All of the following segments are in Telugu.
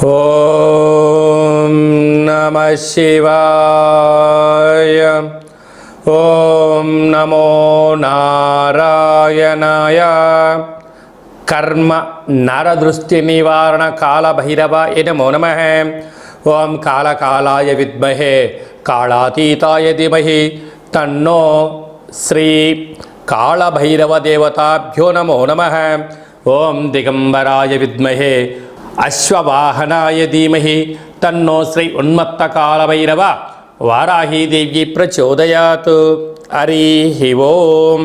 ఓం నమః శివాయ. ఓం నమో నారాయణాయ. కర్మ నరదృష్టి నివారణ కాళభైరవాయ నమో నమః. ఓం కాళకాలాయ విద్మహే కాళాతీతాయ ధీమహి తన్నో శ్రీ కాళభైరవదేవతాభ్యో నమో నమః. ఓం దిగంబరాయ విద్మహే అశ్వవాహనాయ ధీమహి తన్నో శ్రీ ఉన్మత్త కాళభైరవ వారాహీదేవి ప్రచోదయాత్. హరి ఓం.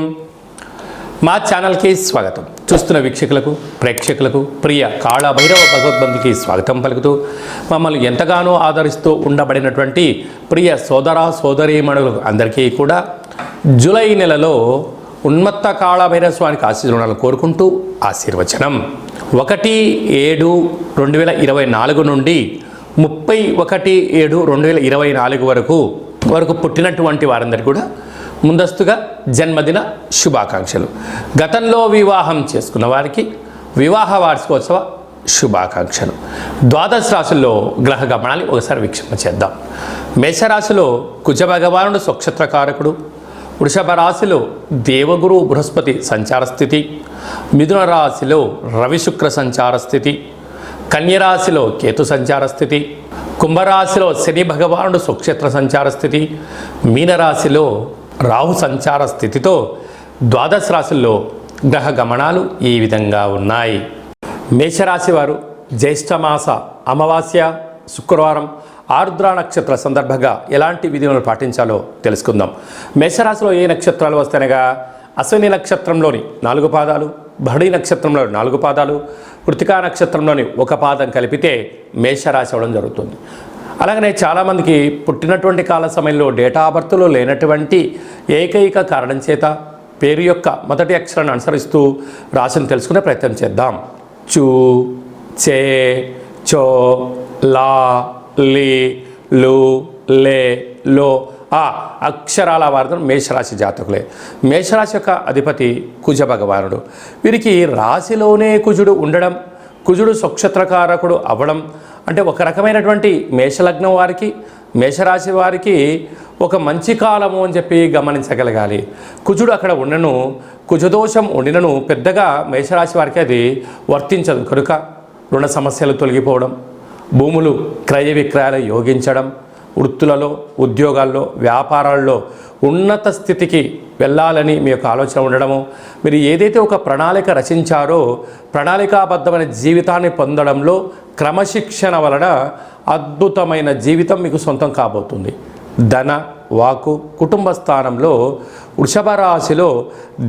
మా ఛానల్కి స్వాగతం. చూస్తున్న వీక్షకులకు ప్రేక్షకులకు ప్రియ కాళభైరవ భగవద్బంధుకి స్వాగతం పలుకుతూ మమ్మల్ని ఎంతగానో ఆదరిస్తూ ఉండబడినటువంటి ప్రియ సోదర సోదరీమణులకు అందరికీ కూడా జూలై నెలలో ఉన్మత్త కాళభైరవ స్వామికి ఆశీర్వాదాలు కోరుకుంటూ ఆశీర్వచనం. 1/7/2024 నుండి 31/7/2024 వరకు పుట్టినటువంటి వారందరికీ కూడా ముందస్తుగా జన్మదిన శుభాకాంక్షలు. గతంలో వివాహం చేసుకున్న వారికి వివాహ వార్షికోత్సవ శుభాకాంక్షలు. ద్వాదశ రాశుల్లో గ్రహ గమనాన్ని ఒకసారి వీక్షణ చేద్దాం. మేషరాశిలో కుజ భగవానుడు స్వక్షత్రకారకుడు. వృషభ రాశిలో దేవగురు బృహస్పతి సంచార స్థితి. మిథున రాశిలో రవి శుక్ర సంచార స్థితి. కన్యరాశిలో కేతు సంచార స్థితి. కుంభరాశిలో శని భగవానుడు స్వక్షేత్ర సంచార స్థితి. మీనరాశిలో రాహు సంచార స్థితితో ద్వాదశ రాశుల్లో గ్రహ గమనాలు ఈ విధంగా ఉన్నాయి. మేషరాశి వారు జ్యేష్ఠమాస అమావాస్య శుక్రవారం ఆరుద్ర నక్షత్ర సందర్భంగా ఎలాంటి విధులను పాటించాలో తెలుసుకుందాం. మేషరాశిలో ఏ నక్షత్రాలు వస్తాయనగా అశ్విని నక్షత్రంలోని 4 పాదాలు, భరణి నక్షత్రంలోని 4 పాదాలు, కృతికా నక్షత్రంలోని 1 పాదం కలిపితే మేషరాశి అవ్వడం జరుగుతుంది. అలాగనే చాలామందికి పుట్టినటువంటి కాల సమయంలో డేటా ఆఫ్ బర్త్లో లేనటువంటి ఏకైక కారణం చేత పేరు యొక్క మొదటి అక్షరాన్ని అనుసరిస్తూ రాశిని తెలుసుకునే ప్రయత్నం చేద్దాం. చూ, చే, చో, లా, లి, లు, లే, లో ఆ అక్షరాల వారు మేషరాశి జాతకులే. మేషరాశి యొక్క అధిపతి కుజ భగవానుడు. వీరికి రాశిలోనే కుజుడు ఉండడం, కుజుడు స్వక్షత్రకారకుడు అవ్వడం అంటే ఒక రకమైనటువంటి మేషలగ్నం వారికి, మేషరాశి వారికి ఒక మంచి కాలము అని చెప్పి గమనించగలగాలి. కుజుడు అక్కడ ఉండను, కుజదోషం ఉండినను పెద్దగా మేషరాశి వారికి అది వర్తించదు. కనుక రుణ సమస్యలు తొలగిపోవడం, భూములు క్రయ విక్రయాలు యోగించడం, వృత్తులలో ఉద్యోగాల్లో వ్యాపారాల్లో ఉన్నత స్థితికి వెళ్ళాలని మీ యొక్క ఆలోచన ఉండడము, మీరు ఏదైతే ఒక ప్రణాళిక రచించారో ప్రణాళికాబద్ధమైన జీవితాన్ని పొందడంలో క్రమశిక్షణ వలన అద్భుతమైన జీవితం మీకు సొంతం కాబోతుంది. ధన వాకు కుటుంబ స్థానంలో వృషభ రాశిలో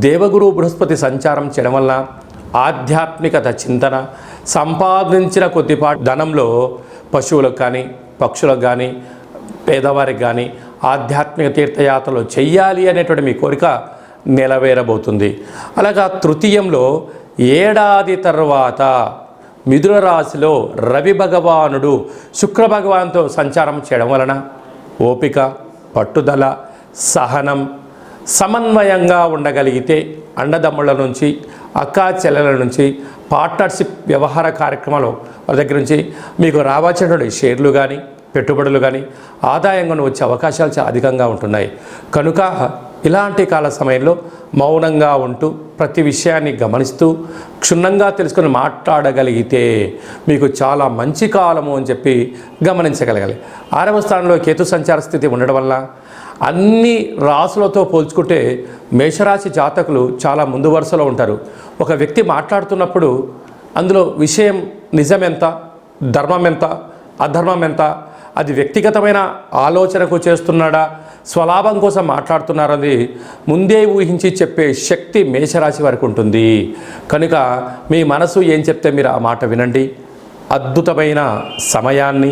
దేవగురు బృహస్పతి సంచారం చేయడం వలన ఆధ్యాత్మికత చింతన, సంపాదించిన కొద్దిపాటి ధనంలో పశువులకు కానీ పక్షులకు కానీ పేదవారికి కానీ ఆధ్యాత్మిక తీర్థయాత్రలు చెయ్యాలి అనేటువంటి మీ కోరిక నెరవేరబోతుంది. అలాగా తృతీయంలో ఏడాది తర్వాత మిథున రాశిలో రవి భగవానుడు శుక్ర భగవాన్తో సంచారం చేయడం వలన ఓపిక, పట్టుదల, సహనం, సమన్వయంగా ఉండగలిగితే అన్నదమ్ముల నుంచి అక్కా చెల్లెల నుంచి పార్ట్నర్షిప్ వ్యవహార కార్యక్రమాలు వాళ్ళ దగ్గర నుంచి మీకు రావాల్సినటువంటి షేర్లు కానీ పెట్టుబడులు కానీ ఆదాయంగా వచ్చే అవకాశాలు చాలా అధికంగా ఉంటున్నాయి. కనుక ఇలాంటి కాల సమయంలో మౌనంగా ఉంటూ ప్రతి విషయాన్ని గమనిస్తూ క్షుణ్ణంగా తెలుసుకొని మాట్లాడగలిగితే మీకు చాలా మంచి కాలము అని చెప్పి గమనించగలగాలి. 6వ స్థానంలో కేతు సంచార స్థితి ఉండడం వల్ల అన్ని రాసులతో పోల్చుకుంటే మేషరాశి జాతకులు చాలా ముందు వరుసలో ఉంటారు. ఒక వ్యక్తి మాట్లాడుతున్నప్పుడు అందులో విషయం నిజమెంత, ధర్మం ఎంత, అధర్మం ఎంత, అది వ్యక్తిగతమైన ఆలోచనకు చేస్తున్నాడా, స్వలాభం కోసం మాట్లాడుతున్నారని ముందే ఊహించి చెప్పే శక్తి మేషరాశి వారికి ఉంటుంది. కనుక మీ మనసు ఏం చెప్తే మీరు ఆ మాట వినండి. అద్భుతమైన సమయాన్ని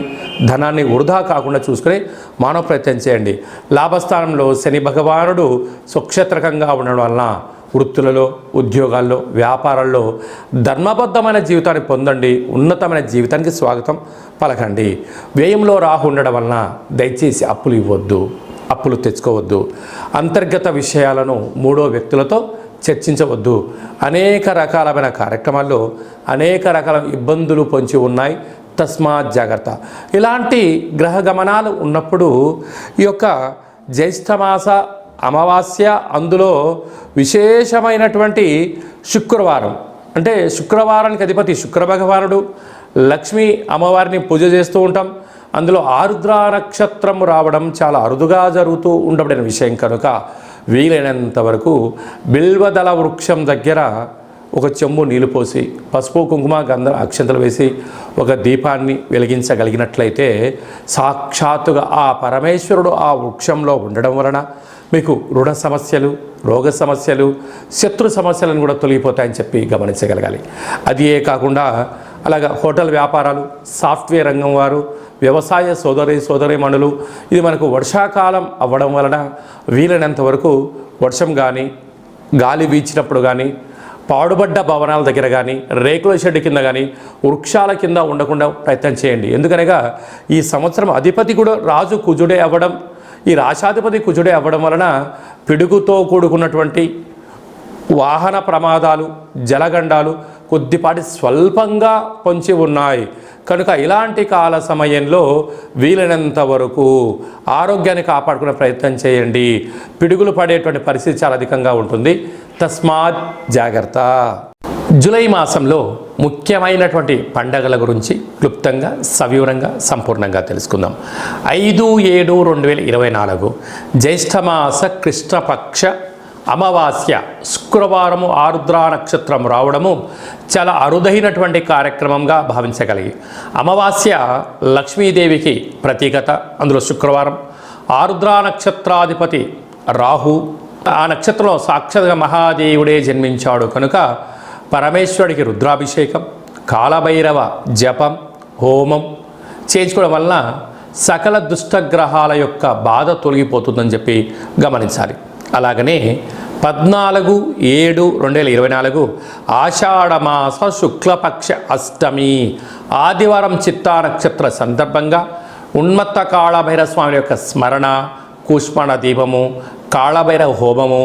ధనాన్ని వృధా కాకుండా చూసుకుని మానవ ప్రయత్నం చేయండి. లాభస్థానంలో శని భగవానుడు స్వక్షేత్రకంగా ఉండడం వలన వృత్తులలో ఉద్యోగాల్లో వ్యాపారాల్లో ధర్మబద్ధమైన జీవితాన్ని పొందండి. ఉన్నతమైన జీవితానికి స్వాగతం పలకండి. వ్యయంలో రాహు ఉండడం వలన దయచేసి అప్పులు ఇవ్వద్దు, అప్పులు తెచ్చుకోవద్దు. అంతర్గత విషయాలను మూడో వ్యక్తులతో చర్చించవద్దు. అనేక రకాలమైన కార్యక్రమాల్లో అనేక రకాల ఇబ్బందులు పొంచి ఉన్నాయి. తస్మాత్ జాగ్రత్త. ఇలాంటి గ్రహ గమనాలు ఉన్నప్పుడు ఈ యొక్క జ్యేష్ఠమాస అమావాస్య, అందులో విశేషమైనటువంటి శుక్రవారం, అంటే శుక్రవారానికి అధిపతి శుక్ర భగవానుడు, లక్ష్మీ అమ్మవారిని పూజ చేస్తూ ఉంటాం. అందులో ఆరుద్ర నక్షత్రం రావడం చాలా అరుదుగా జరుగుతూ ఉండబడిన విషయం కనుక వీలైనంత వరకు బిల్వదళ వృక్షం దగ్గర ఒక చెంబు నీళ్లు పోసి పసుపు కుంకుమ గంధం అక్షంతలు వేసి ఒక దీపాన్ని వెలిగించగలిగినట్లయితే సాక్షాత్తుగా ఆ పరమేశ్వరుడు ఆ వృక్షంలో ఉండడం వలన మీకు రుణ సమస్యలు, రోగ సమస్యలు, శత్రు సమస్యలను కూడా తొలగిపోతాయని చెప్పి గమనించగలగాలి. అదే కాకుండా అలాగా హోటల్ వ్యాపారాలు, సాఫ్ట్వేర్ రంగం వారు, వ్యవసాయ సోదరీమణులు, ఇది మనకు వర్షాకాలం అవ్వడం వలన వీలైనంత వరకు వర్షం కానీ, గాలి వీచినప్పుడు కానీ, పాడుబడ్డ భవనాల దగ్గర కానీ, రేకుల షెడ్ కింద కానీ, వృక్షాల కింద ఉండకుండా ప్రయత్నం చేయండి. ఎందుకనగా ఈ సంవత్సరం అధిపతి కూడా రాజు కుజుడే అవ్వడం, ఈ రాశాధిపతి కుజుడే అవ్వడం వలన పిడుగుతో కూడుకున్నటువంటి వాహన ప్రమాదాలు, జలగండాలు కొద్దిపాటి స్వల్పంగా పొంచి ఉన్నాయి కనుక ఇలాంటి కాల సమయంలో వీలైనంత వరకు ఆరోగ్యాన్ని కాపాడుకునే ప్రయత్నం చేయండి. పిడుగులు పడేటువంటి పరిస్థితి చాలా అధికంగా ఉంటుంది. తస్మాత్ జాగ్రత్త. జూలై మాసంలో ముఖ్యమైనటువంటి పండగల గురించి క్లుప్తంగా, సవివరంగా, సంపూర్ణంగా తెలుసుకుందాం. 5/7/2024 జ్యేష్ఠమాస కృష్ణపక్ష అమావాస్య శుక్రవారము ఆరుద్ర నక్షత్రం రావడము చాలా అరుదైనటువంటి కార్యక్రమంగా భావించగలిగి, అమావాస్య లక్ష్మీదేవికి ప్రతీకత. అందులో శుక్రవారం ఆరుద్ర నక్షత్రాధిపతి రాహు, ఆ నక్షత్రంలో సాక్షాత్గా మహాదేవుడే జన్మించాడు కనుక పరమేశ్వరుడికి రుద్రాభిషేకం, కాలభైరవ జపం, హోమం చేయించుకోవడం వలన సకల దుష్టగ్రహాల యొక్క బాధ తొలగిపోతుందని చెప్పి గమనించాలి. అలాగనే 14/7/2024 ఆషాఢమాస శుక్లపక్ష అష్టమి ఆదివారం చిత్తా నక్షత్ర సందర్భంగా ఉన్మత్త కాళభైరవ స్వామి యొక్క స్మరణ, కూష్మాణ దీపము, కాళభైరవ హోమము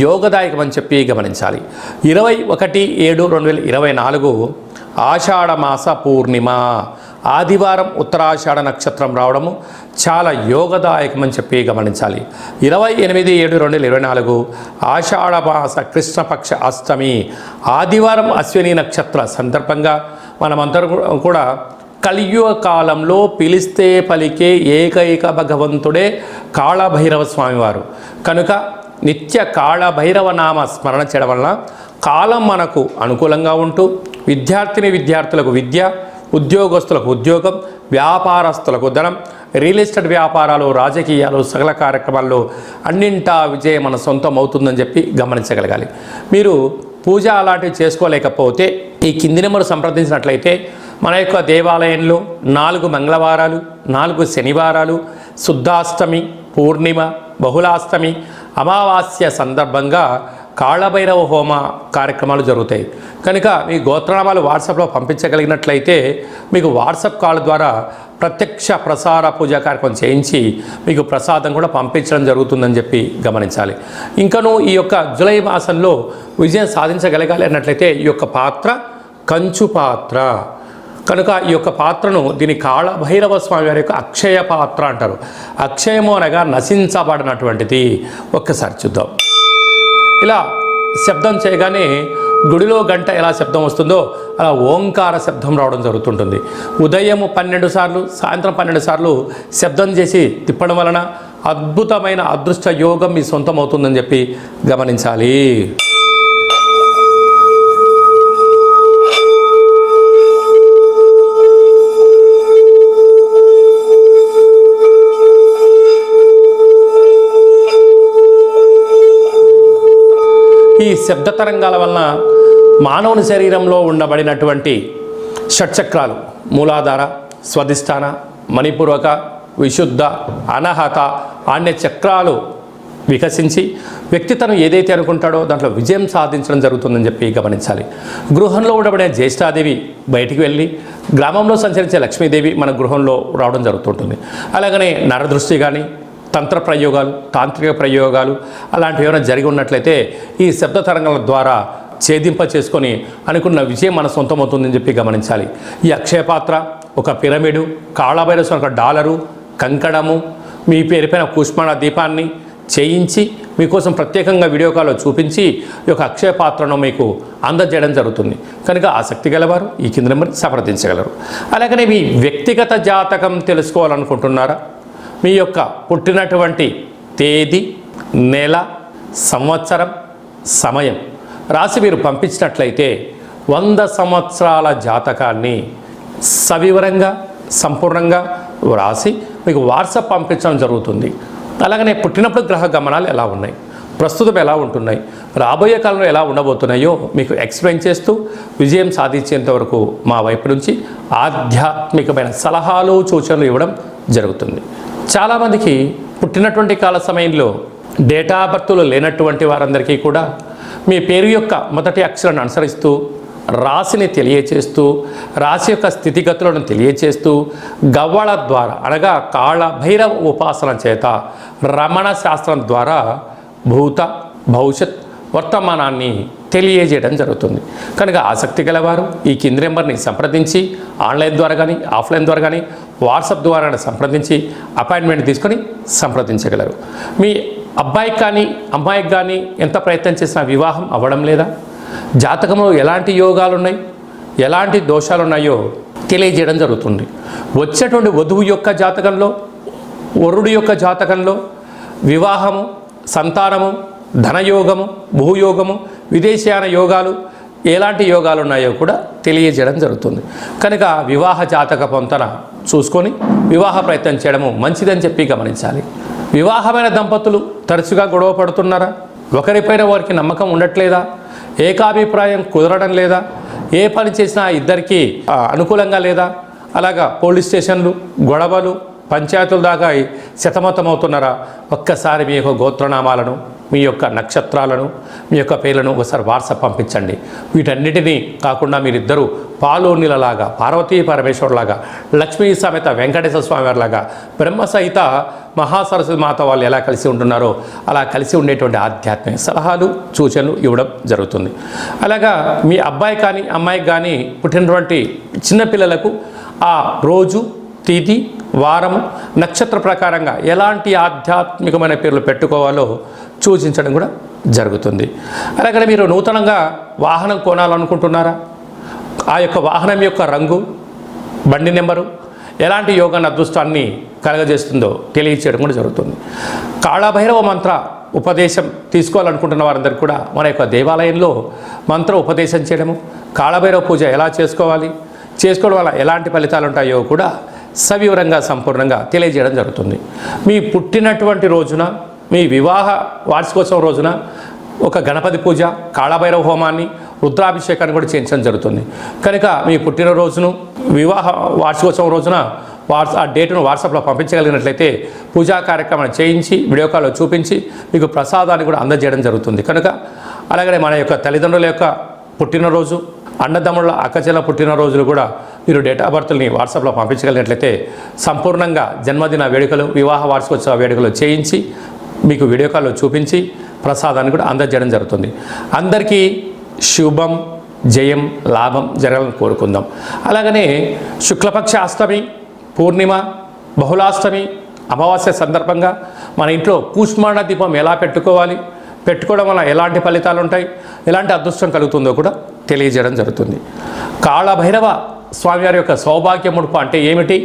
యోగదాయకమని చెప్పి గమనించాలి. 21/7/2024 ఆషాఢమాస పూర్ణిమ ఆదివారం ఉత్తరాషాఢ నక్షత్రం రావడము చాలా యోగదాయకమని చెప్పి గమనించాలి. 28/7/2024 ఆషాఢమాస కృష్ణపక్ష అష్టమి ఆదివారం అశ్విని నక్షత్ర సందర్భంగా మనమందరం కూడా కలియుగ కాలంలో పిలిస్తే పలికే ఏకైక భగవంతుడే కాళభైరవ స్వామివారు కనుక నిత్య కాళభైరవ నామ స్మరణ చేయడం వలన కాలం మనకు అనుకూలంగా ఉంటూ విద్యార్థులకు విద్య, ఉద్యోగస్తులకు ఉద్యోగం, వ్యాపారస్తులకు ధనం, రియల్ ఎస్టేట్ వ్యాపారాలు, రాజకీయాలు, సకల కార్యక్రమాల్లో అన్నింటా విజయం మన సొంతం అవుతుందని చెప్పి గమనించగలగాలి. మీరు పూజ అలాంటివి చేసుకోలేకపోతే ఈ కింది నెంబరు సంప్రదించినట్లయితే మన యొక్క దేవాలయంలో 4 మంగళవారాలు, 4 శనివారాలు, శుద్ధాష్టమి, పూర్ణిమ, బహుళాష్టమి, అమావాస్య సందర్భంగా కాళభైరవ హోమ కార్యక్రమాలు జరుగుతాయి కనుక మీ గోత్రనామాలు వాట్సాప్లో పంపించగలిగినట్లయితే మీకు వాట్సాప్ కాల్ ద్వారా ప్రత్యక్ష ప్రసార పూజా కార్యక్రమం చేయించి మీకు ప్రసాదం కూడా పంపించడం జరుగుతుందని చెప్పి గమనించాలి. ఇంకనూ ఈ యొక్క జూలై మాసంలో విజయం సాధించగలగాలి అన్నట్లయితే ఈ యొక్క పాత్ర కంచు పాత్ర కనుక ఈ యొక్క పాత్రను దీని కాళభైరవ స్వామి వారి యొక్క అక్షయ పాత్ర అంటారు. అక్షయము అనగా నశించబడినటువంటిది. ఒక్కసారి చూద్దాం. ఇలా శబ్దం చేయగానే గుడిలో గంట ఎలా శబ్దం వస్తుందో అలా ఓంకార శబ్దం రావడం జరుగుతుంటుంది. ఉదయం 12 సార్లు, సాయంత్రం 12 సార్లు శబ్దం చేసి తిప్పడం వలన అద్భుతమైన అదృష్ట యోగం మీ సొంతం అవుతుందని చెప్పి గమనించాలి. ఈ శబ్ద తరంగాల వలన మానవుని శరీరంలో ఉండబడినటువంటి షట్చక్రాలు మూలాధార, స్వధిష్టాన, మణిపూర్వక, విశుద్ధ, అనహత అనే చక్రాలు వికసించి వ్యక్తి తను ఏదైతే అనుకుంటాడో దాంట్లో విజయం సాధించడం జరుగుతుందని చెప్పి గమనించాలి. గృహంలో ఉండబడే జ్యేష్ఠాదేవి బయటికి వెళ్ళి గ్రామంలో సంచరించే లక్ష్మీదేవి మన గృహంలో రావడం జరుగుతుంటుంది. అలాగనే నరదృష్టి కానీ, తంత్ర ప్రయోగాలు, తాంత్రిక ప్రయోగాలు అలాంటివి ఏమైనా జరిగి ఉన్నట్లయితే ఈ శబ్ద తరంగాల ద్వారా ఛేదింప చేసుకొని అనుకున్న విజయం మన సొంతం అవుతుందని చెప్పి గమనించాలి. ఈ అక్షయ పాత్ర ఒక పిరమిడు, కాళభైరవ స్వామి ఒక డాలరు, కంకణము, మీ పేరుపైన కూష్మాండ దీపాన్ని చేయించి మీకోసం ప్రత్యేకంగా వీడియో కాల్లో చూపించి ఈ యొక్క అక్షయ పాత్రను మీకు అందజేయడం జరుగుతుంది. కనుక ఆసక్తి గలవారు ఈ కింద నెంబర్ని సంప్రదించగలరు. అలాగనే మీ వ్యక్తిగత జాతకం తెలుసుకోవాలనుకుంటున్నారా? మీ యొక్క పుట్టినటువంటి తేదీ, నెల, సంవత్సరం, సమయం రాసి మీరు పంపించినట్లయితే 100 సంవత్సరాల జాతకాన్ని సవివరంగా సంపూర్ణంగా వ్రాసి మీకు వాట్సాప్ పంపించడం జరుగుతుంది. అలాగనే పుట్టినప్పుడు గ్రహ గమనాలు ఎలా ఉన్నాయి, ప్రస్తుతం ఎలా ఉంటున్నాయి, రాబోయే కాలంలో ఎలా ఉండబోతున్నాయో మీకు ఎక్స్ప్లెయిన్ చేస్తూ విజయం సాధించేంత వరకు మా వైపు నుంచి ఆధ్యాత్మికమైన సలహాలు సూచనలు ఇవ్వడం జరుగుతుంది. చాలామందికి పుట్టినటువంటి కాల సమయంలో డేటా బర్త్లు లేనటువంటి వారందరికీ కూడా మీ పేరు యొక్క మొదటి అక్షరాన్ని అనుసరిస్తూ రాశిని తెలియచేస్తూ రాశి యొక్క స్థితిగతులను తెలియచేస్తూ గవ్వళ ద్వారా అనగా కాళభైరవ ఉపాసన చేత రమణ శాస్త్రం ద్వారా భూత భవిష్యత్ వర్తమానాన్ని తెలియజేయడం జరుగుతుంది. కనుక ఆసక్తి గలవారు ఈ కింది నెంబర్ని సంప్రదించి ఆన్లైన్ ద్వారా కానీ ఆఫ్లైన్ ద్వారా కానీ వాట్సాప్ ద్వారా సంప్రదించి అపాయింట్మెంట్ తీసుకొని సంప్రదించగలరు. మీ అబ్బాయికి కానీ అమ్మాయికి కానీ ఎంత ప్రయత్నం చేసినా వివాహం అవ్వడం లేదా, జాతకంలో ఎలాంటి యోగాలు ఉన్నాయి, ఎలాంటి దోషాలు ఉన్నాయో తెలియజేయడం జరుగుతుంది. వచ్చేటువంటి వధువు యొక్క జాతకంలో, వరుడు యొక్క జాతకంలో వివాహము, సంతానము, ధనయోగము, భూయోగము, విదేశీయాన యోగాలు ఎలాంటి యోగాలు ఉన్నాయో కూడా తెలియజేయడం జరుగుతుంది. కనుక వివాహ జాతక పొంతన చూసుకొని వివాహ ప్రయత్నం చేయడము మంచిదని చెప్పి గమనించాలి. వివాహమైన దంపతులు తరచుగా గొడవ పడుతున్నారా? ఒకరిపైన వారికి నమ్మకం ఉండట్లేదా? ఏకాభిప్రాయం కుదరడం లేదా? ఏ పని చేసినా ఇద్దరికీ అనుకూలంగా లేదా? అలాగా పోలీస్ స్టేషన్లు, గొడవలు, పంచాయతీల దాకా శతమతమవుతున్నారా? ఒక్కసారి మీ యొక్క గోత్రనామాలను, మీ యొక్క నక్షత్రాలను, మీ యొక్క పేర్లను ఒకసారి వాట్సాప్ పంపించండి. వీటన్నిటినీ కాకుండా మీరిద్దరూ పాలోనిలలాగా, పార్వతీ పరమేశ్వరులాగా, లక్ష్మీ సమేత వెంకటేశ్వర స్వామి వారిలాగా, బ్రహ్మ సహిత మహాసరస్వతి మాత వాళ్ళు ఎలా కలిసి ఉంటున్నారో అలా కలిసి ఉండేటువంటి ఆధ్యాత్మిక సలహాలు సూచనలు ఇవ్వడం జరుగుతుంది. అలాగా మీ అబ్బాయి కానీ అమ్మాయికి కానీ పుట్టినటువంటి చిన్నపిల్లలకు ఆ రోజు, తిథి, వారము, నక్షత్ర ప్రకారంగా ఎలాంటి ఆధ్యాత్మికమైన పేర్లు పెట్టుకోవాలో సూచించడం కూడా జరుగుతుంది. అలాగే మీరు నూతనంగా వాహనం కొనాలనుకుంటున్నారా? ఆ యొక్క వాహనం యొక్క రంగు, బండి నెంబరు ఎలాంటి యోగాన్ని అదృష్టాన్ని కలగజేస్తుందో తెలియచేయడం కూడా జరుగుతుంది. కాళభైరవ మంత్ర ఉపదేశం తీసుకోవాలనుకుంటున్న వారందరికీ కూడా మన యొక్క దేవాలయంలో మంత్ర ఉపదేశం చేయడము, కాళభైరవ పూజ ఎలా చేసుకోవాలి, చేసుకోవడం వల్ల ఎలాంటి ఫలితాలు ఉంటాయో కూడా సవివరంగా సంపూర్ణంగా తెలియజేయడం జరుగుతుంది. మీ పుట్టినటువంటి రోజున, మీ వివాహ వార్షికోత్సవం రోజున ఒక గణపతి పూజ, కాళభైరవ హోమాన్ని, రుద్రాభిషేకాన్ని కూడా చేయించడం జరుగుతుంది. కనుక మీ పుట్టినరోజును, వివాహ వార్షికోత్సవం రోజున ఆ డేటును వాట్సాప్లో పంపించగలిగినట్లయితే పూజా కార్యక్రమాన్ని చేయించి వీడియో కాల్లో చూపించి మీకు ప్రసాదాన్ని కూడా అందజేయడం జరుగుతుంది. కనుక అలాగే మన యొక్క తల్లిదండ్రుల యొక్క పుట్టినరోజు, అన్నదమ్ముల అక్కచెల్ల పుట్టినరోజులు కూడా మీరు డేట్ ఆఫ్ బర్త్ని వాట్సాప్లో పంపించగలిగినట్లయితే సంపూర్ణంగా జన్మదిన వేడుకలు, వివాహ వార్షికోత్సవ వేడుకలు చేయించి మీకు వీడియో కాల్లో చూపించి ప్రసాదాన్ని కూడా అందజేయడం జరుగుతుంది. అందరికీ శుభం, జయం, లాభం జరగాలని కోరుకుందాం. అలాగనే శుక్లపక్ష అష్టమి, పూర్ణిమ, బహుళాష్టమి, అమావాస్య సందర్భంగా మన ఇంట్లో కూష్మాండ దీపం ఎలా పెట్టుకోవాలి, పెట్టుకోవడం వల్ల ఎలాంటి ఫలితాలు ఉంటాయి, ఎలాంటి అదృష్టం కలుగుతుందో కూడా తెలియజేయడం జరుగుతుంది. కాళభైరవ స్వామివారి యొక్క సౌభాగ్య ముడుపు అంటే ఏమిటి,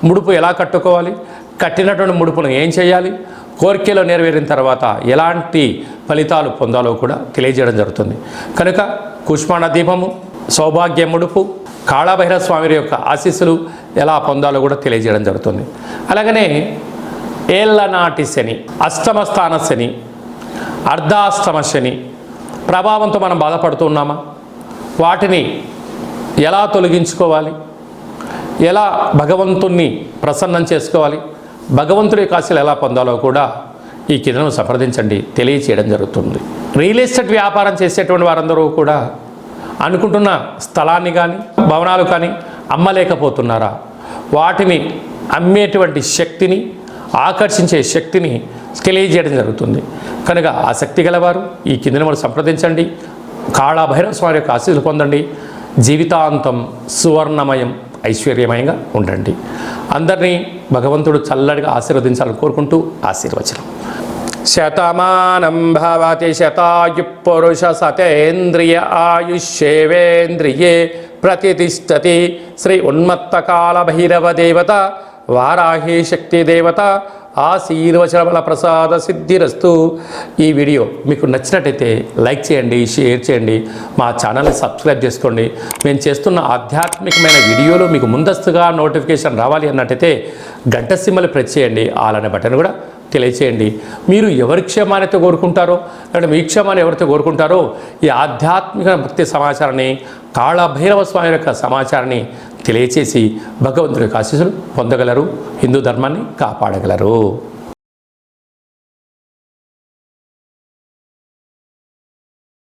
ముడుపు ఎలా కట్టుకోవాలి, కట్టినటువంటి ముడుపును ఏం చేయాలి, కోరికలో నెరవేరిన తర్వాత ఎలాంటి ఫలితాలు పొందాలో కూడా తెలియజేయడం జరుగుతుంది. కనుక కూష్మాండ దీపము, సౌభాగ్య ముడుపు, కాళభైరవ స్వామి యొక్క ఆశీస్సులు ఎలా పొందాలో కూడా తెలియజేయడం జరుగుతుంది. అలాగనే ఏళ్ళనాటి శని, అష్టమ స్థాన శని, అర్ధాష్టమ శని ప్రభావంతో మనం బాధపడుతున్నామా? వాటిని ఎలా తొలగించుకోవాలి, ఎలా భగవంతుణ్ణి ప్రసన్నం చేసుకోవాలి, భగవంతుడి యొక్క ఆశలు ఎలా పొందాలో కూడా ఈ కిందను సంప్రదించండి, తెలియచేయడం జరుగుతుంది. రియల్ ఎస్టేట్ వ్యాపారం చేసేటువంటి వారందరూ కూడా అనుకుంటున్న స్థలాన్ని కానీ భవనాలు కానీ అమ్మలేకపోతున్నారా? వాటిని అమ్మేటువంటి శక్తిని, ఆకర్షించే శక్తిని తెలియజేయడం జరుగుతుంది. కనుక ఆసక్తి గలవారు ఈ కింద మనం సంప్రదించండి, కాళభైరవ స్వామి యొక్క ఆశీస్సులు పొందండి. జీవితాంతం సువర్ణమయం ఐశ్వర్యమయంగా ఉండండి. అందరినీ భగవంతుడు చల్లడిగా ఆశీర్వదించాలని కోరుకుంటూ ఆశీర్వచనం. శతమానం భవతి శతాయు పురుష సతేంద్రియ ఆయుష్యేవేంద్రియే ప్రతిష్టతి. శ్రీ ఉన్మత్తకాల భైరవ దేవత వారాహి శక్తి దేవత ఆశీర్వచనముల ప్రసాద సిద్ధిరస్తు. ఈ వీడియో మీకు నచ్చినట్టయితే లైక్ చేయండి, షేర్ చేయండి, మా ఛానల్ని సబ్స్క్రైబ్ చేసుకోండి. మేము చేస్తున్న ఆధ్యాత్మికమైన వీడియోలు మీకు ముందస్తుగా నోటిఫికేషన్ రావాలి అన్నట్టయితే గంట సింబల్ ప్రెస్ చేయండి, ఆల్ అనే బటన్ కూడా తెలియచేయండి. మీరు ఎవరి క్షేమాన్ని కోరుకుంటారో లేదా మీ క్షేమాన్ని ఎవరితో కోరుకుంటారో ఈ ఆధ్యాత్మిక భక్తి సమాచారాన్ని, కాళభైరవ స్వామి యొక్క సమాచారాన్ని తెలియచేసి భగవంతుడి యొక్క ఆశీస్సులు పొందగలరు, హిందూ ధర్మాన్ని కాపాడగలరు.